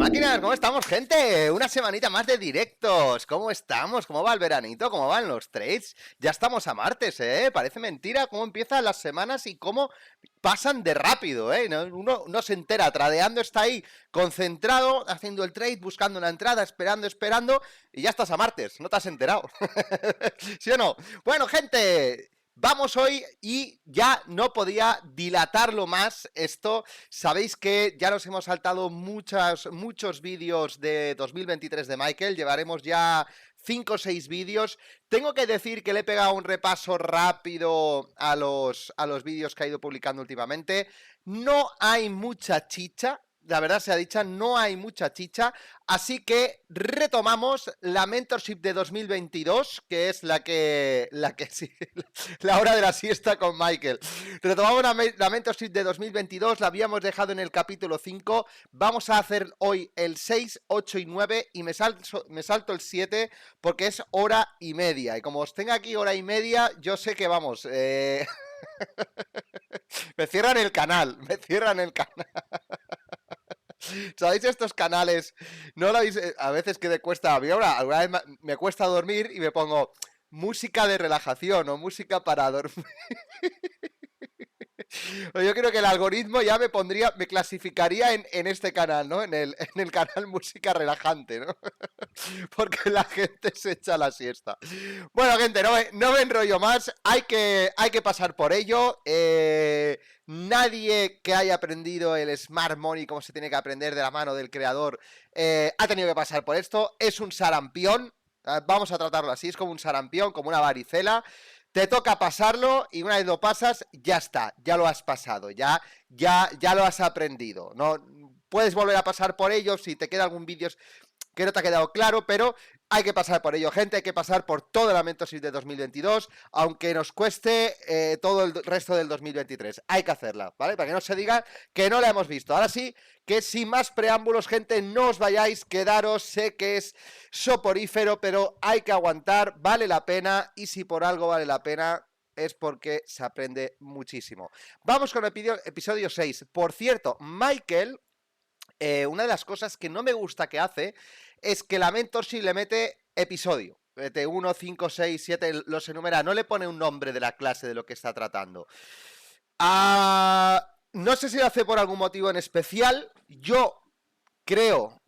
Máquinas, ¿cómo estamos, gente? Una semanita más de directos. ¿Cómo estamos? ¿Cómo va el veranito? ¿Cómo van los trades? Ya estamos a martes, ¿eh? Parece mentira cómo empiezan las semanas y cómo pasan de rápido, ¿eh? Uno no se entera, tradeando está ahí, concentrado, haciendo el trade, buscando una entrada, esperando, y ya estás a martes, no te has enterado. ¿Sí o no? Bueno, gente, vamos hoy y ya no podía dilatarlo más esto. Sabéis que ya nos hemos saltado muchos vídeos de 2023 de Michael. Llevaremos ya 5 o 6 vídeos. Tengo que decir que le he pegado un repaso rápido a los vídeos que ha ido publicando últimamente. No hay mucha chicha. La verdad sea dicha, no hay mucha chicha, así que retomamos la Mentorship de 2022, que es la que sí, la hora de la siesta con Michael. Retomamos la Mentorship de 2022, la habíamos dejado en el capítulo 5, vamos a hacer hoy el 6, 8 y 9 y me salto el 7 porque es hora y media, y como os tenga aquí hora y media, yo sé que vamos... me cierran el canal. ¿Sabéis estos canales? No lo habéis, a veces que me cuesta, alguna vez me cuesta dormir y me pongo música de relajación o música para dormir. Yo creo que el algoritmo ya me clasificaría en este canal, ¿no? En el canal música relajante, ¿no? Porque la gente se echa la siesta. Bueno, gente, no me enrollo más. Hay que pasar por ello. Nadie que haya aprendido el Smart Money como se tiene que aprender de la mano del creador ha tenido que pasar por esto. Es un sarampión. Vamos a tratarlo así. Es como un sarampión, como una varicela. Te toca pasarlo y una vez lo pasas, ya está, ya lo has pasado, ya lo has aprendido. No puedes volver a pasar por ello si te queda algún vídeo que no te ha quedado claro, pero hay que pasar por ello, gente, hay que pasar por toda la Mentorship de 2022, aunque nos cueste todo el resto del 2023. Hay que hacerla, ¿vale? Para que no se diga que no la hemos visto. Ahora sí, que sin más preámbulos, gente, no os vayáis, quedaros, sé que es soporífero, pero hay que aguantar, vale la pena, y si por algo vale la pena, es porque se aprende muchísimo. Vamos con el episodio 6. Por cierto, Michael... una de las cosas que no me gusta que hace es que la Mentorship le mete episodio. Mete 1, 5, 6, 7, los enumera. No le pone un nombre de la clase de lo que está tratando. No sé si lo hace por algún motivo en especial. Yo creo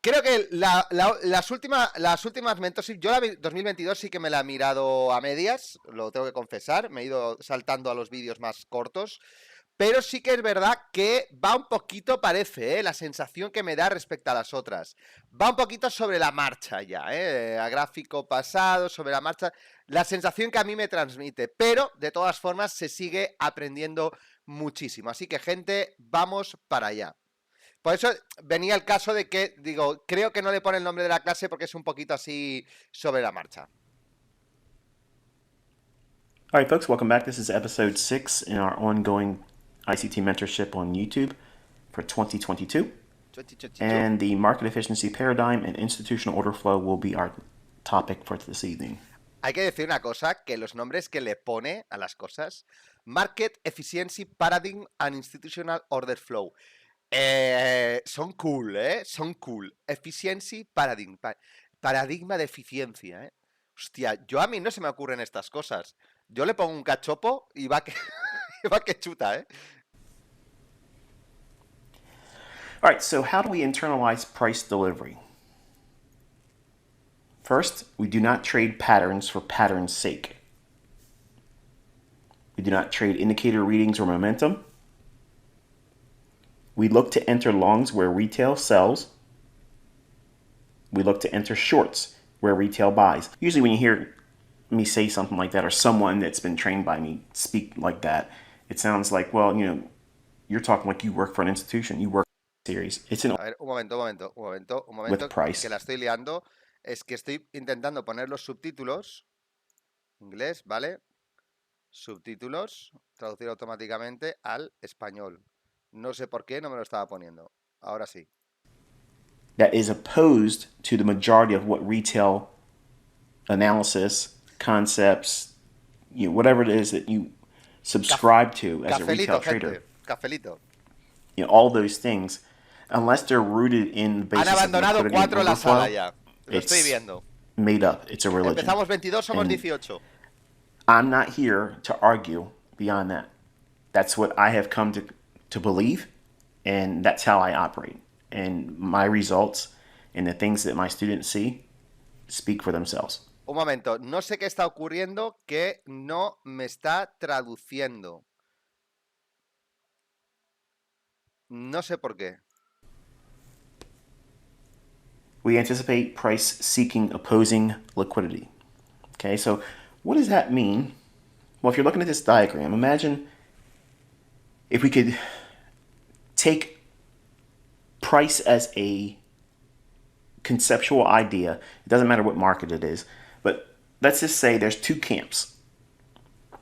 que las últimas Mentorship, yo la 2022 sí que me la he mirado a medias, lo tengo que confesar, me he ido saltando a los vídeos más cortos. Pero sí que es verdad que va un poquito, parece, la sensación que me da respecto a las otras. Va un poquito sobre la marcha ya, a gráfico pasado, sobre la marcha. La sensación que a mí me transmite. Pero, de todas formas, se sigue aprendiendo muchísimo. Así que, gente, vamos para allá. Por eso venía el caso de que, digo, creo que no le pone el nombre de la clase porque es un poquito así sobre la marcha. All right, folks, welcome back. This is episode 6 in our ongoing ICT mentorship on YouTube for 2022. And the market efficiency paradigm and institutional order flow will be our topic for this evening. Hay que decir una cosa, que los nombres que le pone a las cosas, Market Efficiency Paradigm and Institutional Order Flow, son cool, son cool. Efficiency Paradigm, paradigma de eficiencia, Hostia, a mí no se me ocurren estas cosas. Yo le pongo un cachopo y va que, va que chuta, All right, so how do we internalize price delivery? First, we do not trade patterns for pattern's sake. We do not trade indicator readings or momentum. We look to enter longs where retail sells. We look to enter shorts where retail buys. Usually when you hear me say something like that, or someone that's been trained by me speak like that, it sounds like, well, you know, you're talking like you work for an institution, you work for a series. It's an A ver, un momento, with price. que la estoy liando. Es que estoy intentando poner los subtítulos. Inglés, ¿vale? Subtítulos, traducir automáticamente al español. No sé por qué no me lo estaba poniendo. Ahora sí. That is opposed to the majority of what retail analysis, concepts, you know, whatever it is that you subscribe to as a retail trader. Cafelito. all those things, unless they're rooted in the Han basis of abandonado liquidity and 4 la sala overflow, ya. Lo estoy it's viendo. made up. It's a religion. Empezamos 22, somos And 18. I'm not here to argue beyond that. That's what I have come to believe, and that's how I operate. And my results and the things that my students see speak for themselves. Un momento, no sé qué está ocurriendo que no me está traduciendo. No sé por qué. We anticipate price seeking opposing liquidity. Okay, so what does that mean? Well, if you're looking at this diagram, imagine if we could take price as a conceptual idea. It doesn't matter what market it is, but let's just say there's two camps.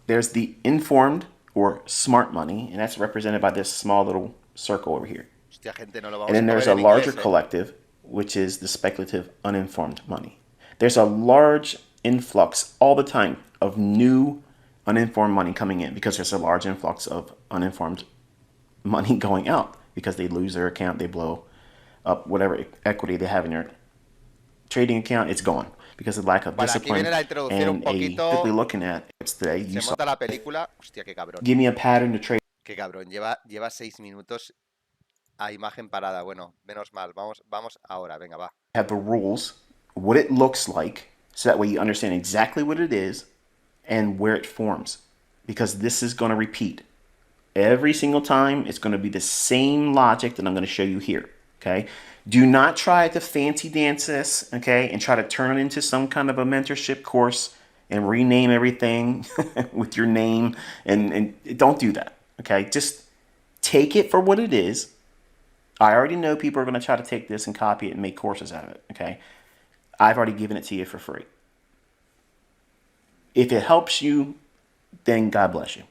There's the informed or smart money, and that's represented by this small little circle over here. Hostia, gente, no lo vamos And then a there's poner a en larger inglés, ¿eh? collective, which is the speculative uninformed money. There's a large influx all the time of new uninformed money coming in because there's a large influx of uninformed money going out because they lose their account, they blow up whatever equity they have in their trading account, it's gone because of lack of Vale, aquí discipline viene la introducción un and poquito. looking at it's today. Se monta la película. Hostia, qué cabrón. Give me a pattern to trade. Qué cabrón. Lleva 6 minutos a imagen parada. Bueno, menos mal. Vamos ahora. Venga, va. Have the rules, what it looks like, so that way you understand exactly what it is and where it forms. Because this is going to repeat. Every single time, it's going to be the same logic that I'm going to show you here. Okay? Do not try to fancy dance this, okay, and try to turn it into some kind of a mentorship course and rename everything with your name. And don't do that, okay? Just take it for what it is. I already know people are going to try to take this and copy it and make courses out of it, okay? I've already given it to you for free. If it helps you, then God bless you,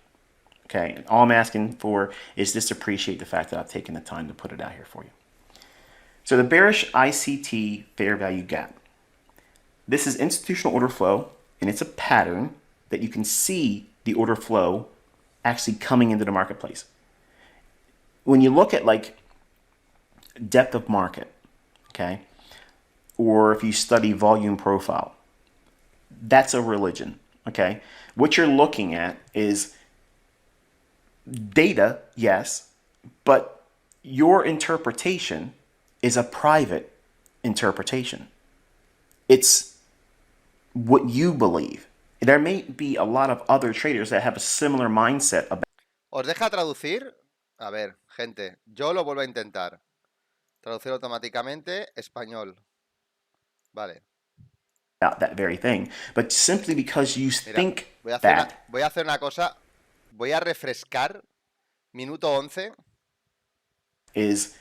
okay? And all I'm asking for is just appreciate the fact that I've taken the time to put it out here for you. So the bearish ICT fair value gap. This is institutional order flow, and it's a pattern that you can see the order flow actually coming into the marketplace. When you look at like depth of market, okay, or if you study volume profile, that's a religion, okay? What you're looking at is data, yes, but your interpretation is a private interpretation. It's what you believe. There may be a lot of other traders that have a similar mindset about ¿Os deja traducir? A ver, gente, yo lo vuelvo a intentar. Traducir automáticamente, español. Vale. that very thing. But simply because you Mira, think voy a hacer una cosa. Voy a refrescar. Minuto 11. Is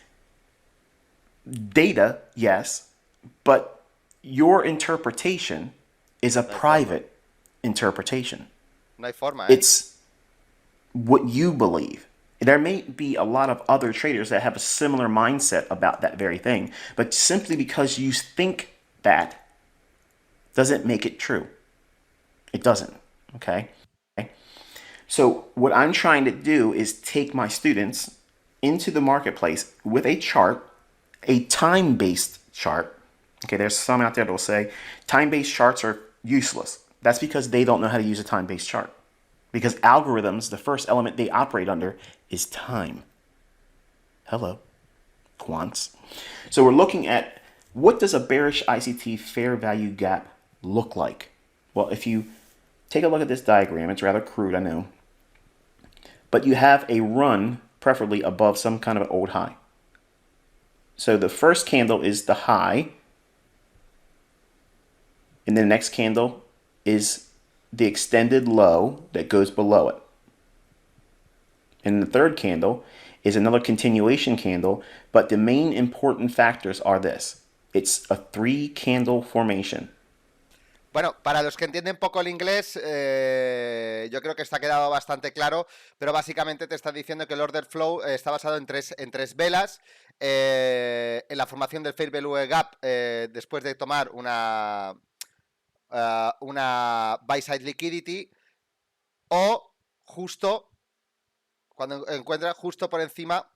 data, yes, but your interpretation is a private interpretation. No hay forma, ¿eh? It's what you believe. There may be a lot of other traders that have a similar mindset about that very thing, but simply because you think that doesn't make it true. It doesn't, okay? So what I'm trying to do is take my students into the marketplace with a chart, a time-based chart. Okay, there's some out there that will say time-based charts are useless. That's because they don't know how to use a time-based chart. Because algorithms, the first element they operate under is time. Hello, quants. So we're looking at what does a bearish ICT fair value gap look like? Well, if you take a look at this diagram, it's rather crude, I know. But you have a run, preferably above some kind of an old high. So the first candle is the high. And then the next candle is the extended low that goes below it. And the third candle is another continuation candle, but the main important factors are this. It's a 3-candle formation. Bueno, para los que entienden poco el inglés, yo creo que está quedado bastante claro, pero básicamente te está diciendo que el order flow está basado en tres velas, en la formación del fair value gap después de tomar una buy side liquidity, o justo cuando encuentra justo por encima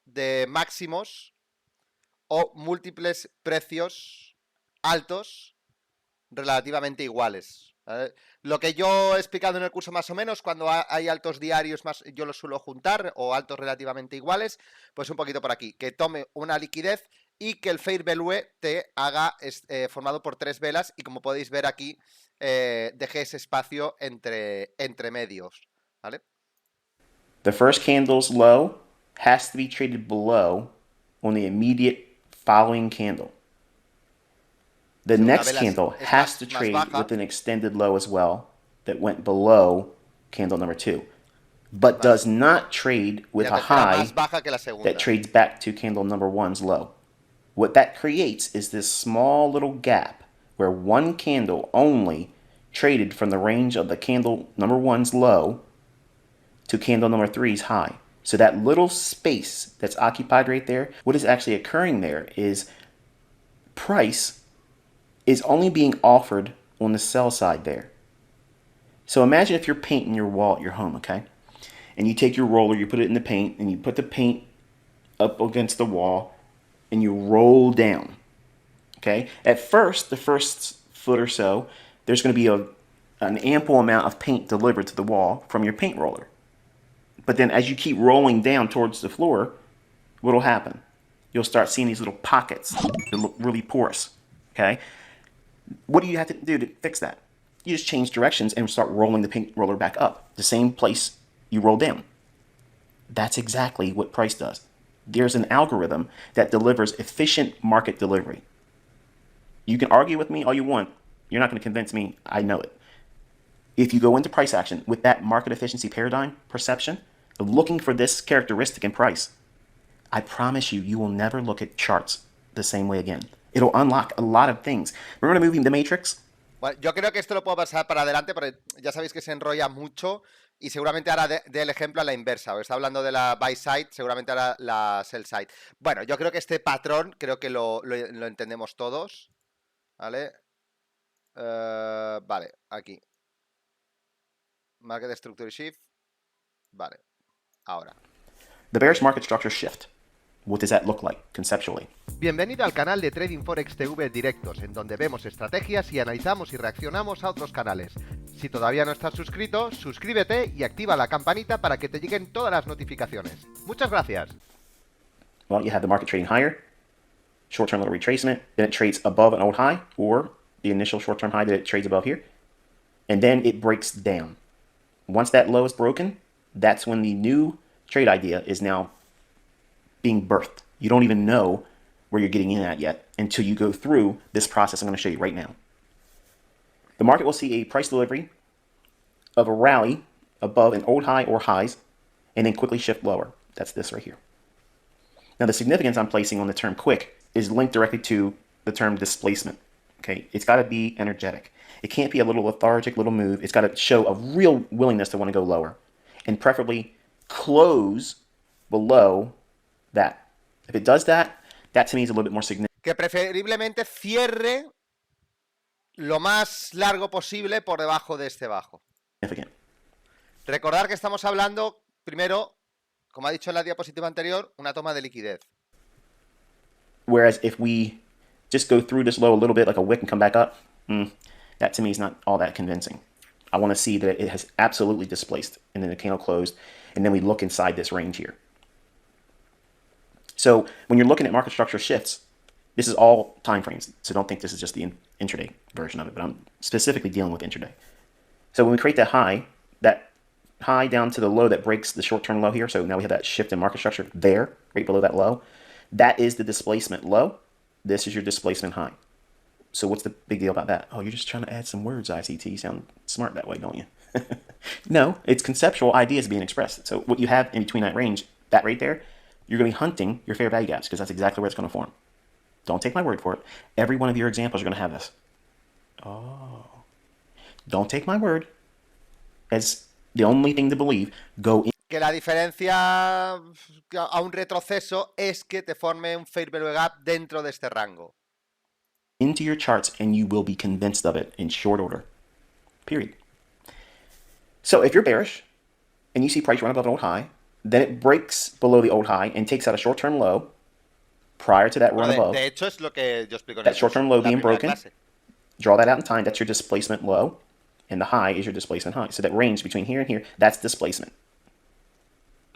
de máximos o múltiples precios altos relativamente iguales. ¿Vale? Lo que yo he explicado en el curso más o menos, cuando hay altos diarios, yo los suelo juntar, o altos relativamente iguales, pues un poquito por aquí, que tome una liquidez y que el fair value te haga formado por 3 velas, y como podéis ver aquí, deje ese espacio entre medios, ¿vale? The first candle's low has to be traded below on the immediate following candle. The Segunda next vela candle es has to más trade baja, with an extended low as well that went below candle number 2, but ¿vale? does not trade Y with la a tercera más high baja que la that segunda. trades back to candle number 1's low. What that creates is this small little gap where one candle only traded from the range of the candle number 1's low to candle number 3's high. So that little space that's occupied right there, what is actually occurring there is price is only being offered on the sell side there. So imagine if you're painting your wall at your home, okay? And you take your roller, you put it in the paint, and you put the paint up against the wall, and you roll down, okay? At first, the first foot or so, there's going to be an ample amount of paint delivered to the wall from your paint roller. But then as you keep rolling down towards the floor, what'll happen? You'll start seeing these little pockets that look really porous, okay? What do you have to do to fix that? You just change directions and start rolling the paint roller back up, the same place you roll down. That's exactly what price does. There's an algorithm that delivers efficient market delivery. You can argue with me all you want. You're not going to convince me. I know it. If you go into price action with that market efficiency paradigm perception of looking for this characteristic in price, I promise you, you will never look at charts the same way again. It'll unlock a lot of things. Remember the movie The Matrix? Bueno, yo creo que esto lo puedo pasar para adelante porque ya sabéis que se enrolla mucho y seguramente ahora dé el ejemplo a la inversa. O está hablando de la buy side, seguramente ahora la sell side. Bueno, yo creo que este patrón creo que lo entendemos todos. ¿Vale? Vale, aquí. Market Structure Shift. Vale, ahora. The bearish market structure shift. What does that look like conceptually? Bienvenido al canal de TradingForexSP Directos, en donde vemos estrategias y analizamos y reaccionamos a otros canales. Si todavía no estás suscrito, suscríbete y activa la campanita para que te lleguen todas las notificaciones. Muchas gracias. Well, you have the market trading higher, short-term little retracement, then it trades above an old high or the initial short-term high that it trades above here, and then it breaks down. Once that low is broken, that's when the new trade idea is now being birthed. You don't even know where you're getting in at yet until you go through this process I'm going to show you right now. The market will see a price delivery of a rally above an old high or highs and then quickly shift lower. That's this right here. Now the significance I'm placing on the term quick is linked directly to the term displacement. Okay, it's got to be energetic. It can't be a little lethargic little move. It's got to show a real willingness to want to go lower and preferably close below that. If it does that, that to me is a little bit more significant. Que preferiblemente cierre lo más largo posible por debajo de este bajo. Recordar que estamos hablando, primero, como ha dicho en la diapositiva anterior, una toma de liquidez. Whereas if we just go through this low a little bit like a wick and come back up, that to me is not all that convincing. I want to see that it has absolutely displaced and then the candle closed, and then we look inside this range here. So when you're looking at market structure shifts, this is all time frames. So don't think this is just the intraday version of it, but I'm specifically dealing with intraday. So when we create that high down to the low that breaks the short-term low here, so now we have that shift in market structure there, right below that low. That is the displacement low. This is your displacement high. So what's the big deal about that? Oh, you're just trying to add some words, ICT. You sound smart that way, don't you? No, it's conceptual ideas being expressed. So what you have in between that range, that right there, you're going to be hunting your fair value gaps because that's exactly where it's going to form. Don't take my word for it. Every one of your examples are going to have this. Oh. Don't take my word as the only thing to believe. Go in. Que la diferencia a un retroceso es que te forme un fair value gap dentro de este rango. Into your charts and you will be convinced of it in short order. Period. So if you're bearish and you see price run above an old high, Then it breaks below the old high and takes out a short-term low prior to that run above. De hecho, es lo que yo explico en That short-term low being broken. Clase. Draw that out in time. That's your displacement low. And the high is your displacement high. So that range between here and here, that's displacement.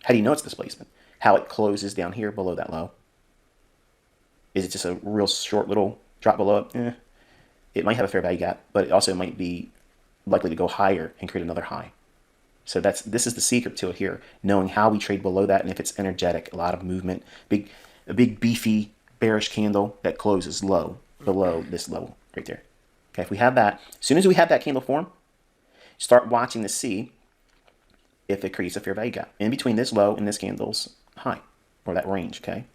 How do you know it's displacement? How it closes down here below that low. Is it just a real short little drop below it? It might have a fair value gap, but it also might be likely to go higher and create another high. So this is the secret to it here, knowing how we trade below that and if it's energetic, a lot of movement, a big beefy bearish candle that closes low below this level right there. Okay, if we have that, as soon as we have that candle form, start watching to see if it creates a fair value gap in between this low and this candle's high, or that range, okay?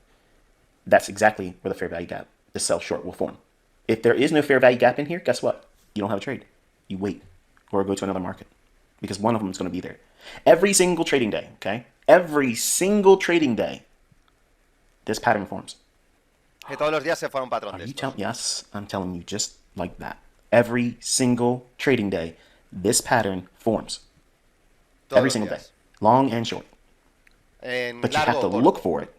That's exactly where the fair value gap, the sell short, will form. If there is no fair value gap in here, guess what? You don't have a trade. You wait or go to another market because one of them is going to be there. Every single trading day, okay? Every single trading day, this pattern forms. Que todos los días se forma un patrón de estos. Yes, I'm telling you just like that. Every single trading day, this pattern forms. Every single day, long and short. But you have to look for it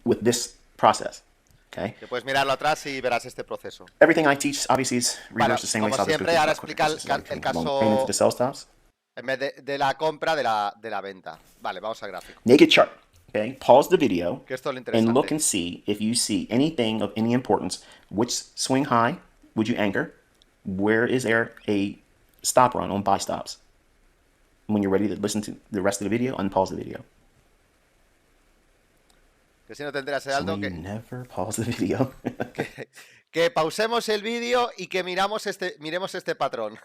with this process. Okay. Que puedes mirarlo atrás y verás este proceso. Everything I teach obviously is reversed the same way. Como siempre, ahora explica el caso the sell stops. En vez de la compra de la venta. Vale, vamos al gráfico. Naked chart. Okay. Pause the video que esto es lo and look and see if you see anything of any importance. Which swing high would you anchor? Where is there a stop run on buy stops? When you're ready to listen to the rest of the video, unpause the video. Que si no te enteras de algo que... Never pause the video. que pausemos el vídeo y que miremos este patrón.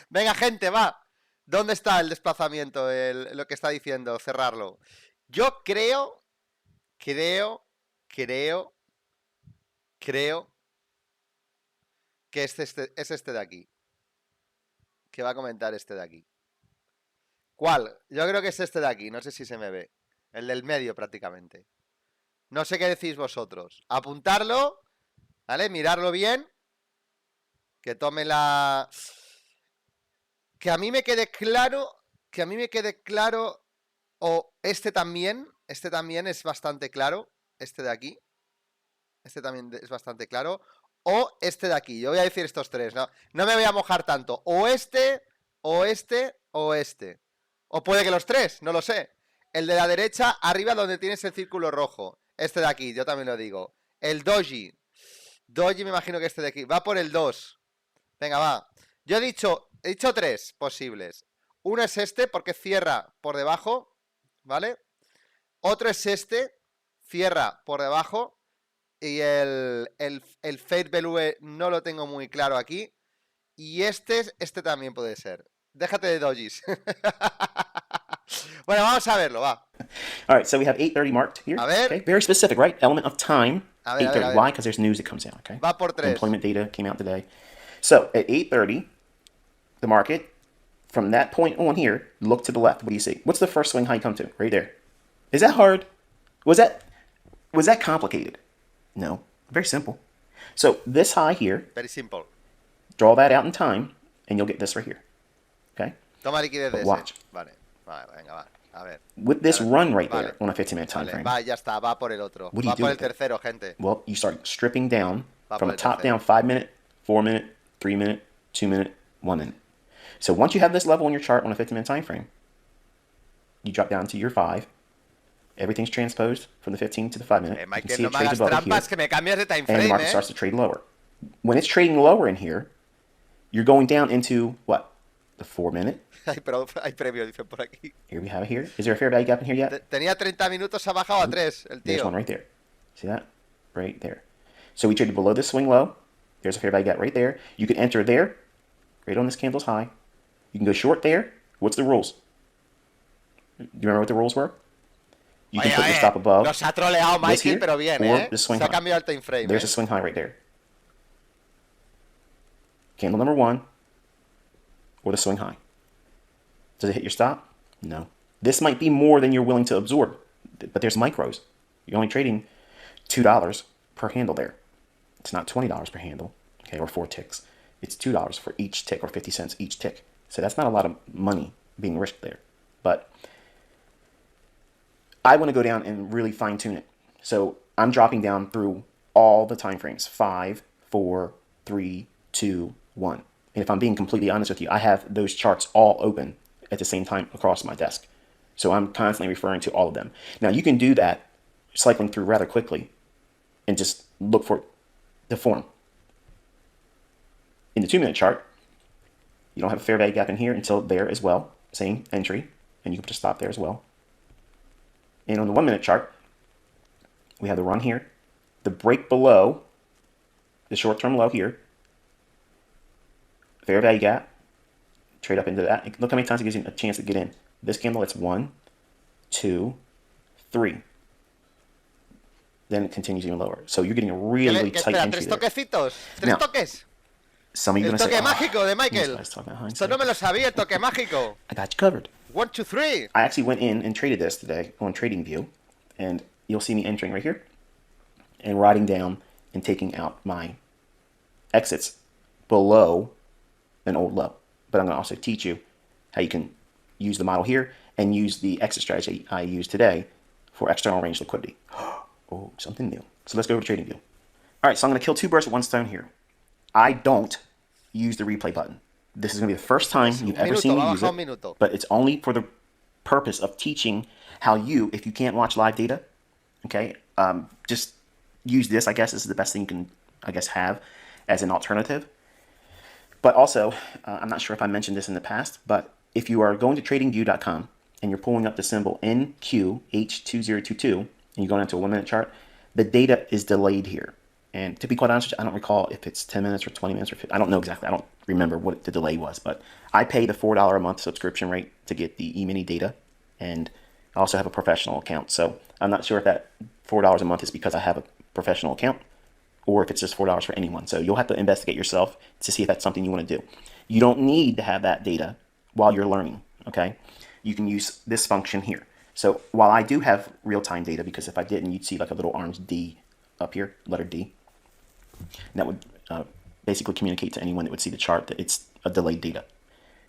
Venga, gente, va. ¿Dónde está el desplazamiento? Lo que está diciendo, cerrarlo. Yo creo que es este de aquí. Que va a comentar este de aquí. ¿Cuál? Yo creo que es este de aquí. No sé si se me ve. El del medio prácticamente. No sé qué decís vosotros. Apuntarlo. ¿Vale? Mirarlo bien. Que tome la... Que a mí me quede claro. O este también. Este también es bastante claro. Este de aquí. Este también es bastante claro. O este de aquí. Yo voy a decir estos tres. No me voy a mojar tanto. O este. O este. O puede que los tres. No lo sé. El de la derecha, arriba donde tienes el círculo rojo. Este de aquí, yo también lo digo. El doji. Doji me imagino que este de aquí. Va por el 2. Venga, va. Yo he dicho tres posibles. Uno es este, porque cierra por debajo. ¿Vale? Otro es este. Cierra por debajo. Y el Fade Value no lo tengo muy claro aquí. Y este también puede ser. Déjate de dojis. Bueno, vamos a verlo, va. All right, so we have 8:30 marked here. A ver. Okay, very specific, right? Element of time. A ver, 8:30. Why? Because there's news that comes out. Okay. Va por 3. Employment data came out today. So at 8:30, the market, from that point on here, look to the left. What do you see? What's the first swing high come to? Right there. Is that hard? Was that complicated? No. Very simple. So this high here. Very simple. Draw that out in time, and you'll get this right here. Okay. Toma liquidez de ese. Watch. Vale, venga, va. A ver. With this run right there on a 15-minute time frame. Va, ya está, va por el otro. What do you do por el with it? tercero, gente. Well, you start stripping down from the top down 5 minute, 4 minute, 3 minute, 2 minute, 1 minute. So once you have this level on your chart on a 15-minute time frame, you drop down to your 5. Everything's transposed from the 15 to the 5 minute. You can see it trades above it here, and the market starts to trade lower. When it's trading lower in here, you're going down into what? The 4 minute. Hay premio, dicen por aquí. Here we have it here. Is there a fair value gap in here yet? Tenía 30 minutos, ha bajado a 3, el tío. There's one right there. See that? Right there. So we traded below this swing low. There's a fair value gap right there. You can enter there, right on this candle's high. You can go short there. What's the rules? Do you remember what the rules were? You can put your stop above. Nos ha troleado Michael, pero bien, or Se ha cambiado el time frame. There's a swing high right there. Candle number 1, or the swing high. Does it hit your stop? No. This might be more than you're willing to absorb, but there's micros. You're only trading $2 per handle there. It's not $20 per handle, okay, or 4 ticks. It's $2 for each tick, or 50 cents each tick. So that's not a lot of money being risked there. But I want to go down and really fine tune it. So I'm dropping down through all the time frames, 5, 4, 3, 2, 1. And if I'm being completely honest with you, I have those charts all open at the same time across my desk. So I'm constantly referring to all of them. Now you can do that cycling through rather quickly and just look for the form. In the 2-minute chart, you don't have a fair value gap in here until there as well. Same entry, and you can just stop there as well. And on the 1-minute chart, we have the run here, the break below the short-term low here, fair value gap, trade up into that. Look how many times it gives you a chance to get in. This candle, it's 1, 2, 3. Then it continues even lower. So you're getting a really tight entry there. Toquecitos, tres toques. Some of you are El going to say, toque mágico de Michael. Esto no me lo sabía, el toque mágico. I got you covered. 1, 2, 3. I actually went in and traded this today on TradingView, and you'll see me entering right here and writing down and taking out my exits below an old low. But I'm going to also teach you how you can use the model here and use the exit strategy I used today for external range liquidity. Oh, something new. So let's go over to TradingView. All right, so I'm going to kill 2 birds with 1 stone here. I don't use the replay button. This is going to be the first time you've ever seen me use it, but it's only for the purpose of teaching how you, if you can't watch live data, okay, just use this, I guess. This is the best thing you can, I guess, have as an alternative. But also, I'm not sure if I mentioned this in the past, but if you are going to tradingview.com and you're pulling up the symbol NQH2022 and you're going into a 1-minute chart, the data is delayed here. And to be quite honest with you, I don't recall if it's 10 minutes or 20 minutes or 50. I don't know exactly. I don't remember what the delay was, but I pay the $4 a month subscription rate to get the E-mini data, and I also have a professional account. So I'm not sure if that $4 a month is because I have a professional account or if it's just $4 for anyone. So you'll have to investigate yourself to see if that's something you want to do. You don't need to have that data while you're learning, okay? You can use this function here. So while I do have real-time data, because if I didn't, you'd see like a little orange D up here, letter D. And that would basically communicate to anyone that would see the chart that it's a delayed data.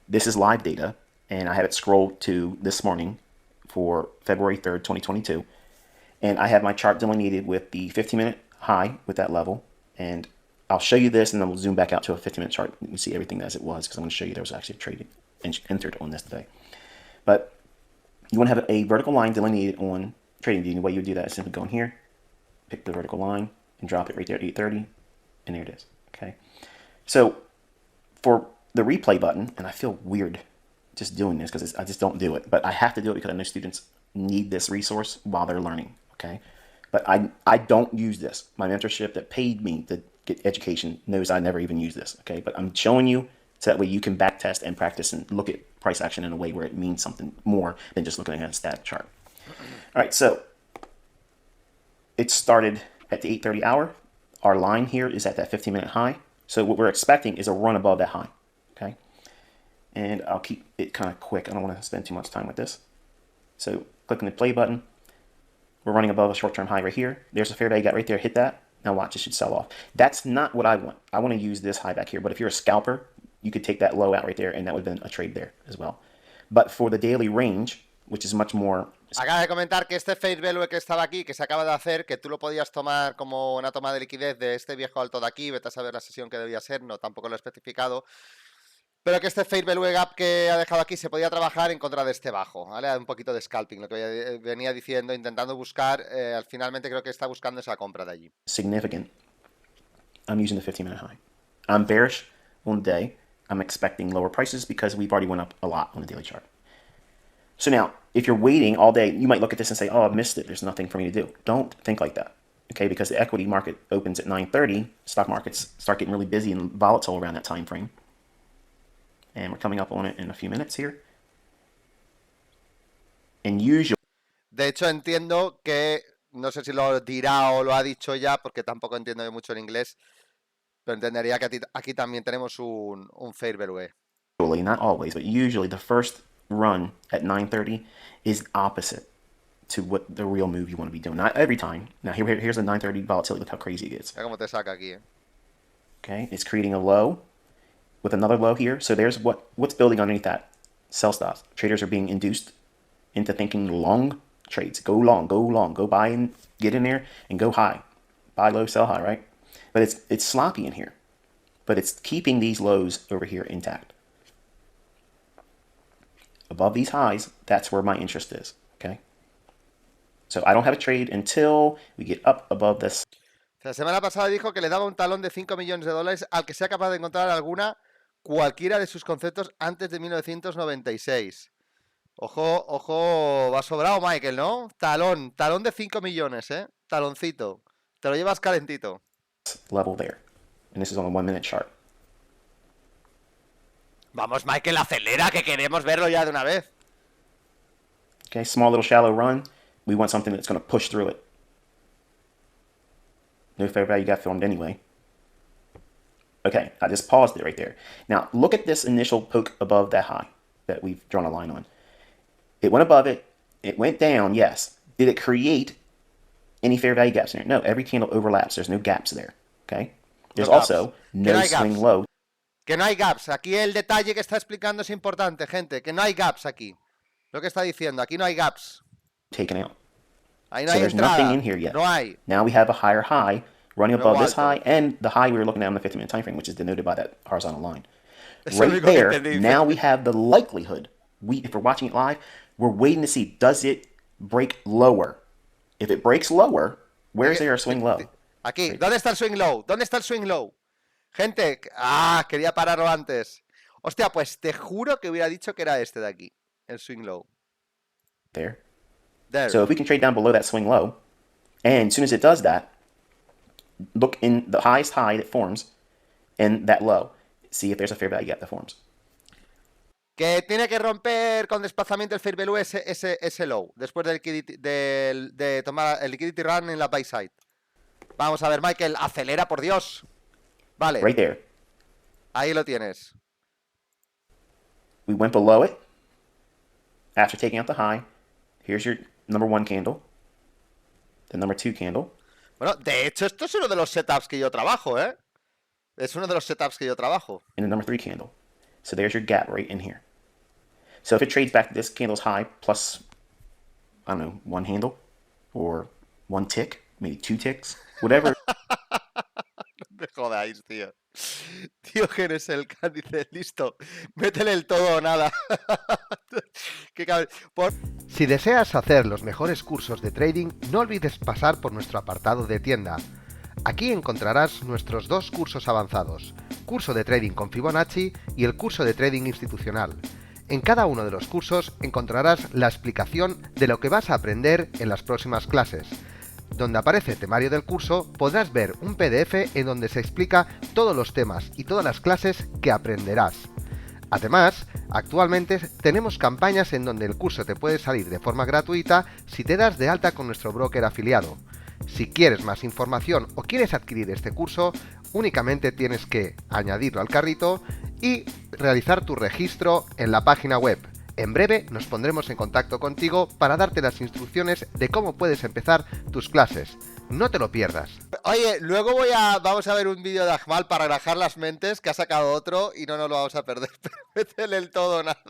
This is live data, and I have it scrolled to this morning for February 3rd, 2022. And I have my chart delineated with the 15-minute high with that level. And I'll show you this, and then we'll zoom back out to a 15-minute chart. You can see everything as it was, because I'm going to show you there was actually a trade entered on this today. But you want to have a vertical line delineated on TradingView. The way you would do that is simply go in here, pick the vertical line, and drop it right there at 8:30. And there it is, okay? So for the replay button, and I feel weird just doing this because I just don't do it, but I have to do it because I know students need this resource while they're learning, okay? But I don't use this. My mentorship that paid me to get education knows I never even use this, okay? But I'm showing you so that way you can backtest and practice and look at price action in a way where it means something more than just looking at a static chart. All right, so it started at the 8:30 hour. Our line here is at that 15-minute high. So what we're expecting is a run above that high, okay? And I'll keep it kind of quick. I don't want to spend too much time with this. So clicking the play button. We're running above a short-term high right here. There's a fair value gap right there. Hit that. Now watch, it should sell off. That's not what I want. I want to use this high back here. But if you're a scalper, you could take that low out right there, and that would have been a trade there as well. But for the daily range, which is much more... Acaba de comentar que este face value que estaba aquí, que se acaba de hacer, que tú lo podías tomar como una toma de liquidez de este viejo alto de aquí, vete a saber la sesión que debía ser, no, tampoco lo he especificado, pero que este face value gap que ha dejado aquí se podía trabajar en contra de este bajo, ¿vale? Un poquito de scalping, lo que venía diciendo, intentando buscar, finalmente creo que está buscando esa compra de allí. Significant. I'm using the 15-minute high. I'm bearish on the day. I'm expecting lower prices because we've already went up a lot on the daily chart. So now, if you're waiting all day, you might look at this and say, oh, I missed it. There's nothing for me to do. Don't think like that, okay? Because the equity market opens at 9:30. Stock markets start getting really busy and volatile around that time frame. And we're coming up on it in a few minutes here. And usually... De hecho, entiendo que, no sé si lo dirá o lo ha dicho ya, porque tampoco entiendo yo mucho el inglés, pero entendería que aquí también tenemos un fair value. Not always, but usually the first run at 9:30 is opposite to what the real move you want to be doing. Not every time. Now here's the 9:30 volatility. Look how crazy it gets. Mira cómo te saca aquí, Okay, it's creating a low with another low here. So there's what's building underneath that. Sell stops. Traders are being induced into thinking long trades. Go long, go buy and get in there and go high. Buy low, sell high, right? But it's sloppy in here. But it's keeping these lows over here intact. Above these highs, that's where my interest is, okay? So I don't have a trade until we get up above this. La semana pasada dijo que le daba un talón de 5 millones de dólares al que sea capaz de encontrar cualquiera de sus conceptos antes de 1996. Ojo, ojo, va sobrado Michael, ¿no? Talón de 5 millones, ¿eh? Taloncito. Te lo llevas calentito. Level there. And this is on a 1 minute chart. Vamos, Michael, acelera, que queremos verlo ya de una vez. Okay, small little shallow run. We want something that's going to push through it. No fair value got formed anyway. Okay, I just paused it right there. Now, look at this initial poke above that high that we've drawn a line on. It went above it. It went down, yes. Did it create any fair value gaps in there? No, every candle overlaps. There's no gaps there, okay? There's also no swing low. Que no hay gaps. Aquí el detalle que está explicando es importante, gente. Que no hay gaps aquí. Lo que está diciendo. Aquí no hay gaps. Taken out. Ahí no So hay there's entrada. nothing in here yet. No hay. Now we have a higher high running above this high and the high we were looking at on the 50-minute time frame, which is denoted by that horizontal line. Right there, now we have the likelihood. If we're watching it live, we're waiting to see, does it break lower? If it breaks lower, where's there a swing low? Aquí. ¿Dónde está el swing low? ¿Dónde está el swing low? Gente, quería pararlo antes. Hostia, pues te juro que hubiera dicho que era este de aquí, el swing low. There. So if we can trade down below that swing low, and as soon as it does that, look in the highest high that forms and that low. See if there's a fair value gap that forms. Que tiene que romper con desplazamiento el fair value ese low, después de tomar el liquidity run en la buy side. Vamos a ver, Michael, acelera, por Dios. Vale. Right there. Ahí lo tienes. We went below it after taking out the high. Here's your number 1 candle. The number 2 candle. Bueno, de hecho, esto es uno de los setups que yo trabajo, ¿eh? Es uno de los setups que yo trabajo. And the number 3 candle. So there's your gap right in here. So if it trades back to this candle's high plus, I don't know, 1 handle or 1 tick, maybe 2 ticks, whatever. No me jodáis, tío. Tío, que eres el dice, listo, métele el todo o nada. Qué cabrón. Si deseas hacer los mejores cursos de trading, no olvides pasar por nuestro apartado de tienda. Aquí encontrarás nuestros 2 cursos avanzados, curso de trading con Fibonacci y el curso de trading institucional. En cada uno de los cursos encontrarás la explicación de lo que vas a aprender en las próximas clases. Donde aparece el temario del curso, podrás ver un PDF en donde se explica todos los temas y todas las clases que aprenderás. Además, actualmente tenemos campañas en donde el curso te puede salir de forma gratuita si te das de alta con nuestro broker afiliado. Si quieres más información o quieres adquirir este curso, únicamente tienes que añadirlo al carrito y realizar tu registro en la página web. En breve nos pondremos en contacto contigo para darte las instrucciones de cómo puedes empezar tus clases. No te lo pierdas. Oye, luego vamos a ver un vídeo de Ahmal para relajar las mentes, que ha sacado otro y no nos lo vamos a perder. Pero métele el todo o nada.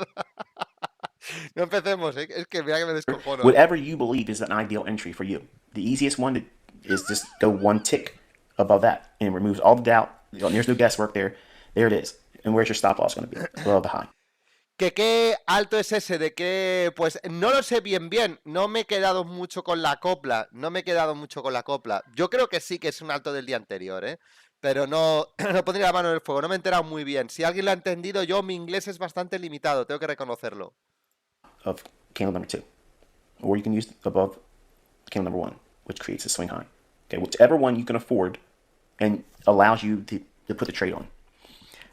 No empecemos, ¿eh? Es que mira que me descojono. Whatever you believe is an ideal entry for you. The easiest one is just go 1 tick above that and it removes all the doubt. There's no guesswork there. There it is. And where's your stop loss going to be? Below the high. ¿Que qué alto es ese? ¿De qué? Pues no lo sé bien. No me he quedado mucho con la copla. Yo creo que sí que es un alto del día anterior, ¿eh? Pero no pondría la mano en el fuego. No me he enterado muy bien. Si alguien lo ha entendido, mi inglés es bastante limitado. Tengo que reconocerlo. Of candle number 2. Or you can use above candle number 1, which creates a swing high. Okay, whichever one you can afford and allows you to put the trade on.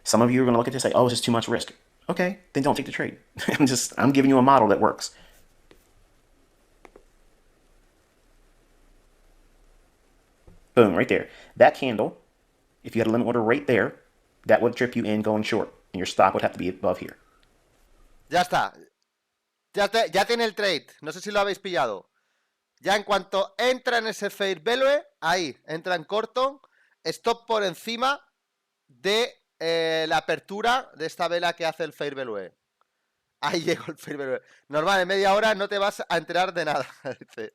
Some of you are going to look at this and say, oh, this is too much risk. Okay, then don't take the trade. I'm giving you a model that works. Boom, right there. That candle, if you had a limit order right there, that would trip you in going short, and your stop would have to be above here. Ya está. Ya tiene el trade. No sé si lo habéis pillado. Ya en cuanto entra en ese fair value, ahí, entra en corto, stop por encima de la apertura de esta vela que hace el fair value. Ahí llegó el fair value. Normal, en media hora no te vas a enterar de nada. Dice.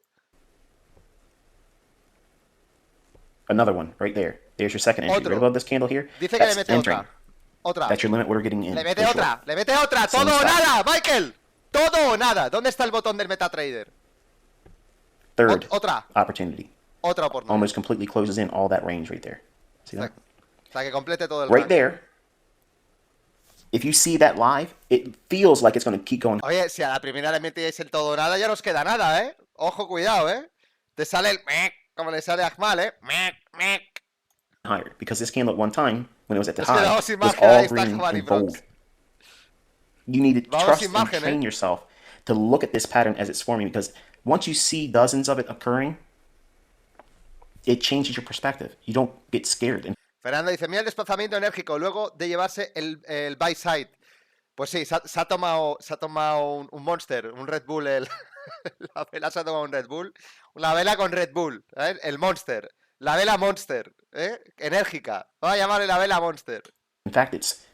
Another one right there. There's your second entry. Right Otro. above this candle here. Dice que le That's mete entering. otra. Otra. That's your limit order getting in. Le mete for otra. short. Le mete otra. Same Todo o stuff. nada, Michael. Todo o nada. ¿Dónde está el botón del MetaTrader? Third Otra. opportunity. Otra oportunidad. Almost completely closes in all that range right there. See that? O sea, que complete todo el Right rango. there. If you see that live, it feels like it's going to keep going Oye, si a la primera le metéis el todo o nada, ya no os queda nada, ¿eh? Ojo, cuidado, ¿eh? Te sale el mec, como le sale a Ahmal, ¿eh? Mec. higher. Because this candle at one time, when it was at the Es que high, vamos sin was margen, ahí all está green Ahmal y and bold. Brox. You need to Vamos trust sin and margen, train yourself to look at this pattern as it's forming, because once you see dozens of it occurring, it changes your perspective. You don't get scared. And Fernando dice, mira el desplazamiento enérgico luego de llevarse el buy side. Pues sí, se ha tomado un Monster, un Red Bull, la vela se ha tomado un Red Bull, una vela con Red Bull, ¿eh? El Monster, la vela Monster, ¿eh? Enérgica, vamos a llamarle la vela Monster. in fact, it's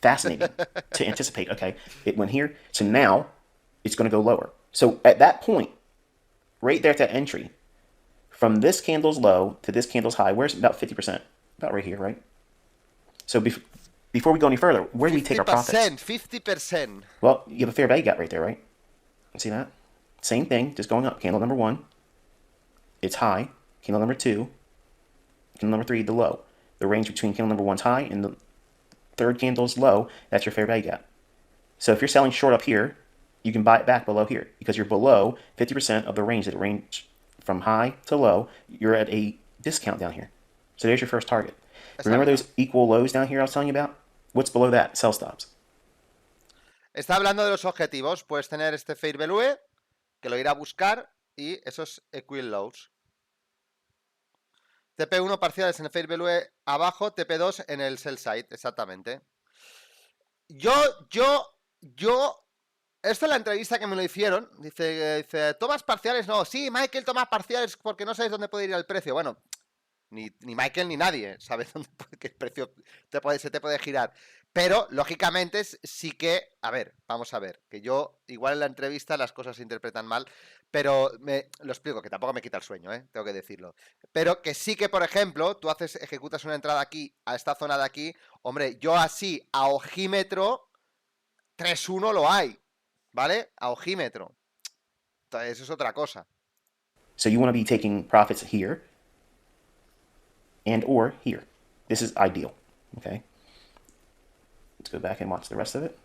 fascinating to anticipate, okay, it went here, so now it's going to go lower. So at that point, right there at that entry, from this candle's low to this candle's high, where's about 50%? About right here, right? So before we go any further, where do we take our profits? 50%. Well, you have a fair value gap right there, right? See that? Same thing, just going up. Candle number 1, it's high. Candle number 2, candle number 3, the low. The range between candle number 1's high and the third candle's low, that's your fair value gap. So if you're selling short up here, you can buy it back below here because you're below 50% of the range. That range from high to low, you're at a discount down here. So there's your first target. Remember those equal lows down here I was telling you about? What's below that? Sell stops. Está hablando de los objetivos. Puedes tener este fair value, que lo irá a buscar, y esos equal lows. TP1 parciales en el fair value abajo, TP2 en el sell side, exactamente. Yo, esto es la entrevista que me lo hicieron. Dice, ¿tomas parciales? No, sí, Michael, tomas parciales porque no sabes dónde puede ir el precio. Bueno, ni Michael ni nadie sabe dónde que el precio se te puede girar. Pero, lógicamente, sí que... A ver, vamos a ver. Que yo, igual en la entrevista las cosas se interpretan mal, pero lo explico, que tampoco me quita el sueño, tengo que decirlo. Pero que sí que, por ejemplo, tú ejecutas una entrada aquí, a esta zona de aquí. Hombre, yo así, a ojímetro, 3-1 lo hay, ¿vale? A ojímetro. Entonces, eso es otra cosa. So you want to be taking profits here and or here. This is ideal, okay? Let's go back and watch the rest of it.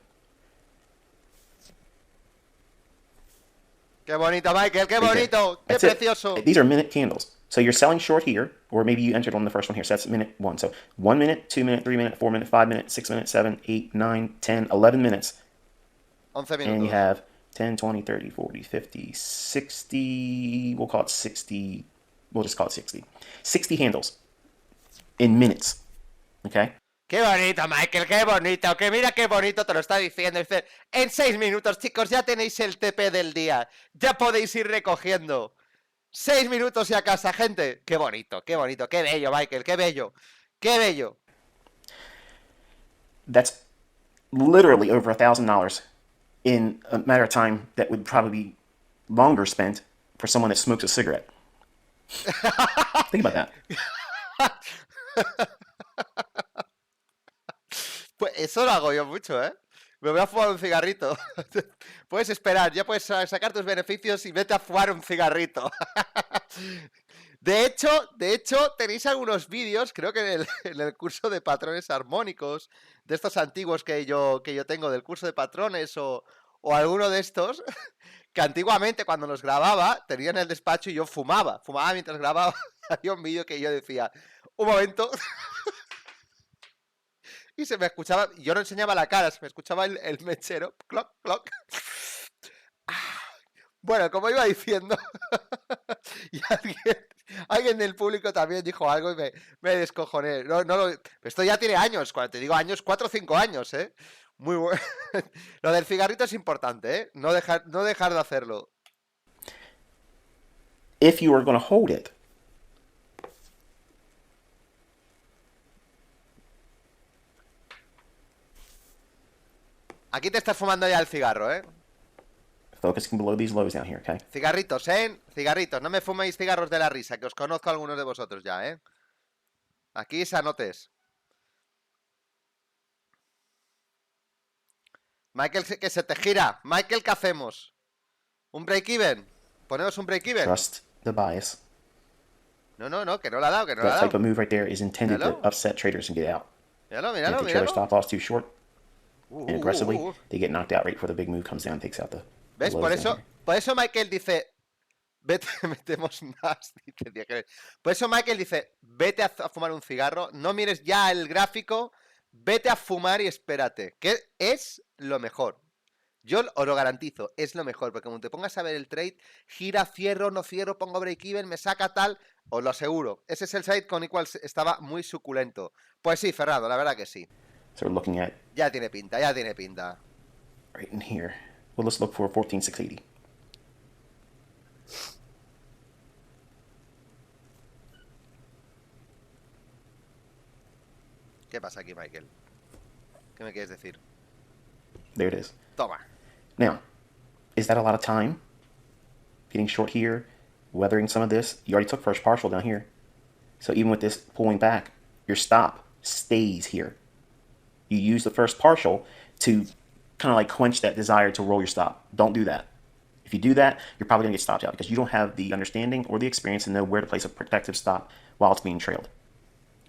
Qué bonito, Michael, qué Right there. bonito, qué That's it. precioso. These are minute candles. So you're selling short here, or maybe you entered on the first one here. So that's minute 1. So 1 minute, 2 minute, 3 minute, 4 minute, 5 minute, 6 minute, 7, 8, 9, 10, 11 minutes. 11 minutos. And you have 10, 20, 30, 40, 50, 60, we'll call it 60, we'll just call it 60. 60 handles in minutes, okay? Qué bonito, Michael, qué bonito, que mira qué bonito te lo está diciendo. Dice, en 6 minutos, chicos, ya tenéis el TP del día. Ya podéis ir recogiendo. 6 minutos y a casa, gente. Qué bonito, qué bello, Michael, qué bello. Qué bello. That's literally over $1,000 in a matter of time that would probably be longer spent for someone that smokes a cigarette. Think about that. Pues eso lo hago yo mucho, ¿eh? Me voy a fumar un cigarrito. Puedes esperar, ya puedes sacar tus beneficios y vete a fumar un cigarrito. De hecho, tenéis algunos vídeos, creo que en el curso de patrones armónicos, de estos antiguos que yo tengo, del curso de patrones o alguno de estos, que antiguamente cuando los grababa, tenía en el despacho y yo fumaba mientras grababa. Había un vídeo que yo decía, un momento... Y se me escuchaba, yo no enseñaba la cara, se me escuchaba el mechero, cloc, cloc. Bueno, como iba diciendo, y alguien del público también dijo algo y me descojoné. Esto ya tiene años, cuando te digo años, 4 o 5 años, ¿eh? Muy bueno. Lo del cigarrito es importante, ¿eh? No dejar de hacerlo. If you are going to hold it, Aquí te estás fumando ya el cigarro, ¿eh? Focusing below these lows down here, okay? Cigarritos, ¿eh? Cigarritos. No me fuméis cigarros de la risa, que os conozco a algunos de vosotros ya, ¿eh? Aquí sanotes. Michael, que se te gira. Michael, ¿qué hacemos? ¿Un break-even? ¿Ponemos un break-even? Trust the bias. No, que no la ha dado, que no la ha That dado. type of move right there is intended to Míralo. upset traders and get out. Míralo, And if míralo, they trailer míralo. stop loss too short and aggressively, they get knocked out right before the big move comes down and takes out the ¿Ves? lows down here. Por eso Michael dice... Vete, metemos más. Dice, tío, por eso Michael dice, vete a fumar un cigarro, no mires ya el gráfico, vete a fumar y espérate. Que es lo mejor. Yo os lo garantizo, es lo mejor, porque como te pongas a ver el trade, gira, cierro, no cierro, pongo break-even, me saca tal, os lo aseguro. Ese es el site con el cual estaba muy suculento. Pues sí, Fernando, la verdad que sí. So we're looking at Ya tiene pinta, ya tiene pinta. right in here. Well, let's look for 14,680. ¿Qué pasa aquí, Michael? ¿Qué me quieres decir? There it is. Toma. Now, is that a lot of time? Getting short here, weathering some of this. You already took first partial down here. So even with this pulling back, your stop stays here. You use the first partial to kind of like quench that desire to roll your stop. Don't do that. If you do that, you're probably going to get stopped out because you don't have the understanding or the experience to know where to place a protective stop while it's being trailed.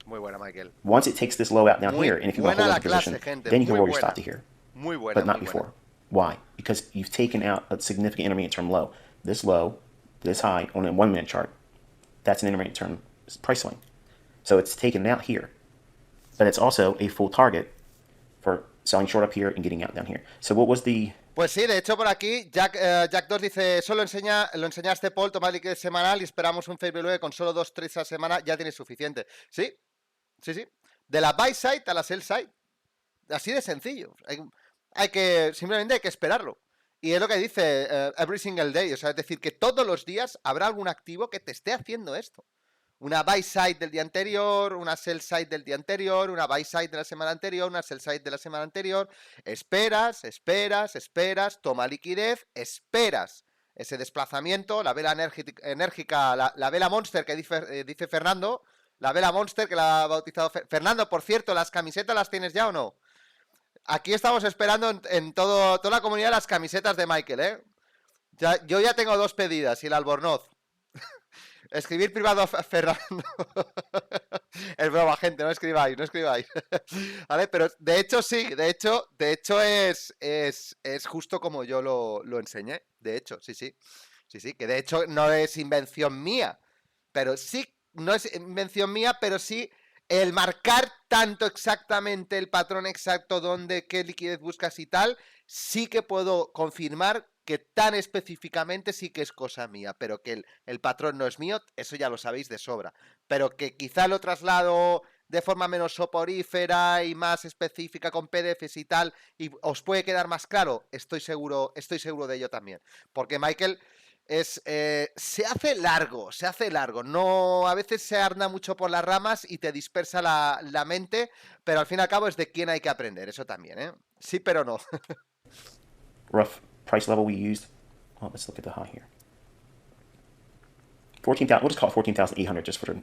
Muy buena, Michael. Once it takes this low out down Muy here, and if you want to hold buena up the la position, clase, gente. then you can Muy roll your buena. stop to here. Muy buena, But not muy before. buena. Why? Because you've taken out a significant intermediate term low. This low, this high on a 1 minute chart, that's an intermediate term price swing. So it's taken out here. But it's also a full target for selling short up here and getting out down here. So what was the... Pues sí, de hecho por aquí Jack 2 dice, lo enseñaste Paul, tomar liquidez semanal y esperamos un fair value con solo 2 trades a la semana, ya tienes suficiente. Sí. De la buy side a la sell side. Así de sencillo. Simplemente hay que esperarlo. Y es lo que dice every single day. O sea, es decir, que todos los días habrá algún activo que te esté haciendo esto. Una buy side del día anterior, una sell side del día anterior, una buy side de la semana anterior, una sell side de la semana anterior. Esperas, toma liquidez, esperas ese desplazamiento, la vela enérgica, la vela monster que dice Fernando, la vela monster que la ha bautizado Fernando. Por cierto, ¿las camisetas las tienes ya o no? Aquí estamos esperando en toda la comunidad las camisetas de Michael, ¿eh? Yo ya tengo 2 pedidas y el albornoz. Escribir privado a Fernando. Es broma, gente, no escribáis. ¿Vale? Pero de hecho sí, de hecho es justo como yo lo enseñé. De hecho, sí, que de hecho no es invención mía. Pero sí, no es invención mía, pero sí el marcar tanto exactamente el patrón exacto donde, qué liquidez buscas y tal, sí que puedo confirmar que tan específicamente sí que es cosa mía, pero que el patrón no es mío, eso ya lo sabéis de sobra. Pero que quizá lo traslado de forma menos soporífera y más específica con PDFs y tal, y os puede quedar más claro, estoy seguro de ello también. Porque Michael se hace largo, no, a veces se anda mucho por las ramas y te dispersa la mente, pero al fin y al cabo es de quién hay que aprender, eso también, ¿eh? Sí, pero no. rough price level we used? Oh, let's look at the high here. 14,000. We'll just call it 14,800 just for the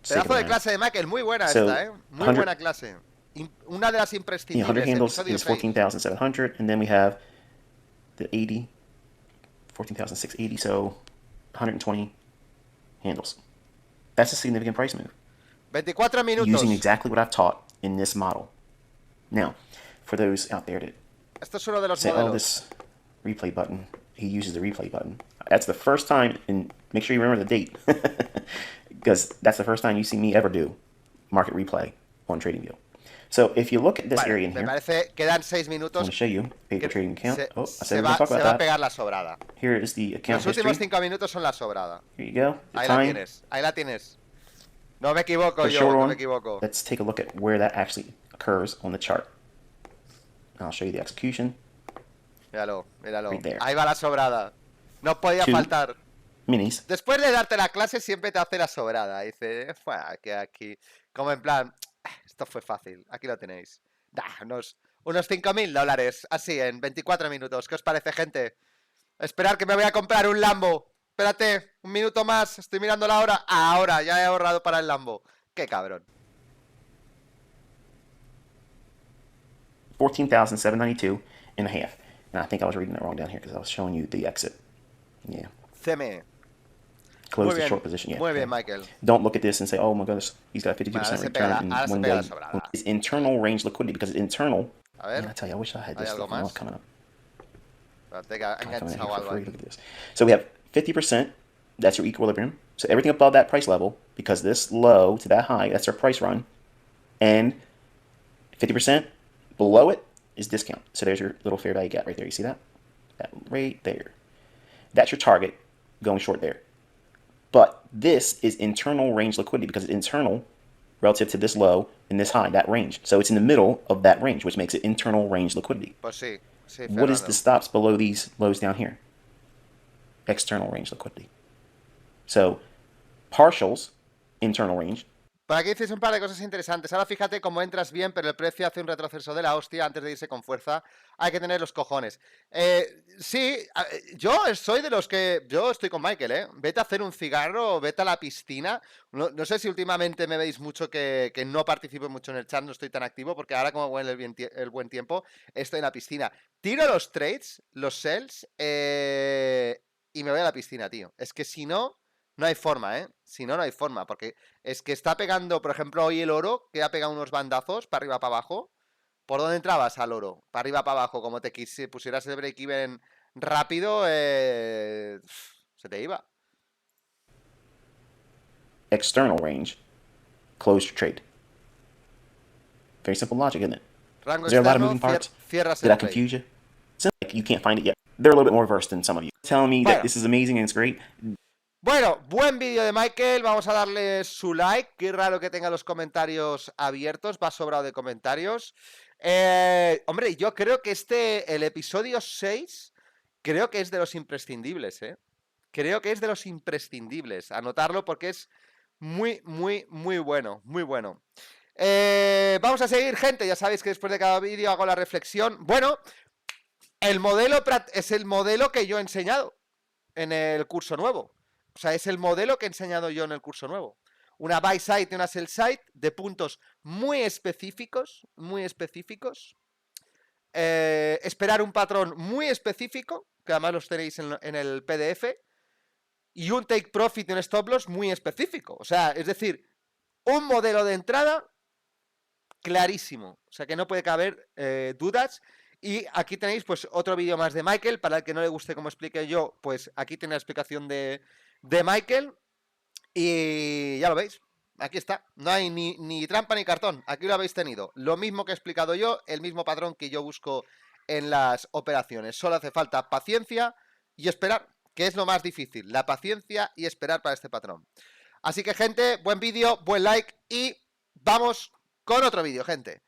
sake of Pedazo de math. clase de Michael, muy buena So, esta, ¿eh? Muy 100 buena clase. Una de las Yeah, imprescindibles. 100 handles Episodio is 6. 14,700, and then we have the 80, 14,680, so 120 handles. That's a significant price move. 24 minutos. Using exactly what I've taught in this model. Now, for those out there that Esto es uno de los say, oh, modelos. this replay button, he uses the replay button. That's the first time, and make sure you remember the date, because that's the first time you see me ever do market replay on TradingView. So if you look at this area in Me here, parece, quedan 6 I'm minutos. going to show you paper trading account. I Se said we're going to talk va a about that. pegar la sobrada. Here is the account Los últimos history. 5 minutos son la sobrada. Here you go. The Ahí time. la tienes. No me equivoco For yo, short no one, me equivoco. let's take a look at where that actually occurs on the chart. I'll show you the execution. Míralo. Right there. Ahí va la sobrada. No podía Two. faltar. Minis. Después de darte la clase siempre te hace la sobrada. Dice, que aquí, como en plan, esto fue fácil, aquí lo tenéis. Unos $5.000, así, en 24 minutos. ¿Qué os parece, gente? Esperar que me voy a comprar un Lambo. Espérate, un minuto más. Estoy mirando la hora. Ahora, ya he ahorrado para el Lambo. Qué cabrón. 14,792 and a half. And I think I was reading that wrong down here because I was showing you the exit. Yeah. CME. Close the short position. Yeah. Muy bien, Michael. Don't look at this and say, oh my goodness, he's got 52% return in one day. It's internal range liquidity because it's internal. A ver. Man, I tell you, I wish I had this stuff when I was coming up. Look at this. So we have 50%. That's your equilibrium. So everything above that price level, because this low to that high, that's our price run. And 50% below it is discount. So there's your little fair value gap right there. You see that? That right there. That's your target going short there. But this is internal range liquidity because it's internal relative to this low and this high, that range. So it's in the middle of that range, which makes it internal range liquidity. Pues sí, sí, what is the stops below these lows down here? External range liquidity. So partials, internal range. Por aquí dices un par de cosas interesantes. Ahora fíjate cómo entras bien, pero el precio hace un retroceso de la hostia antes de irse con fuerza. Hay que tener los cojones. Sí, yo soy de los que... Yo estoy con Michael, ¿eh? Vete a hacer un cigarro, vete a la piscina. No sé si últimamente me veis mucho que no participo mucho en el chat, no estoy tan activo, porque ahora como huele el buen tiempo, estoy en la piscina. Tiro los trades, los sells, y me voy a la piscina, tío. Es que si no... No hay forma, ¿eh? Si no, no hay forma, porque es que está pegando, por ejemplo, hoy el oro, que ha pegado unos bandazos para arriba, para abajo. ¿Por dónde entrabas al oro? Para arriba, para abajo, como te pusieras el break-even rápido, se te iba. External range, close your trade. Very simple logic, isn't it? Rango Is there a lot of externo, moving parts? cierras Did el I confuse you? It's like you can't find it yet. They're a little bit more versed than some of you. Telling me that this is amazing and it's great. Bueno, buen vídeo de Michael, vamos a darle su like, qué raro que tenga los comentarios abiertos, va sobrado de comentarios. Hombre, yo creo que el episodio 6, creo que es de los imprescindibles, ¿eh? Creo que es de los imprescindibles, anotarlo porque es muy, muy, muy bueno, muy bueno. Vamos a seguir, gente, ya sabéis que después de cada vídeo hago la reflexión. Bueno, el modelo es el modelo que yo he enseñado en el curso nuevo. O sea, es el modelo que he enseñado yo en el curso nuevo. Una buy side y una sell side de puntos muy específicos, muy específicos. Esperar un patrón muy específico, que además los tenéis en el PDF. Y un take profit y un stop loss muy específico. O sea, es decir, un modelo de entrada clarísimo. O sea, que no puede caber dudas. Y aquí tenéis pues otro vídeo más de Michael. Para el que no le guste como explique yo, pues aquí tiene la explicación de Michael. Y ya lo veis. Aquí está. No hay ni trampa ni cartón. Aquí lo habéis tenido. Lo mismo que he explicado yo. El mismo patrón que yo busco en las operaciones. Solo hace falta paciencia y esperar. Que es lo más difícil. La paciencia y esperar para este patrón. Así que, gente, buen vídeo, buen like. Y vamos con otro vídeo, gente.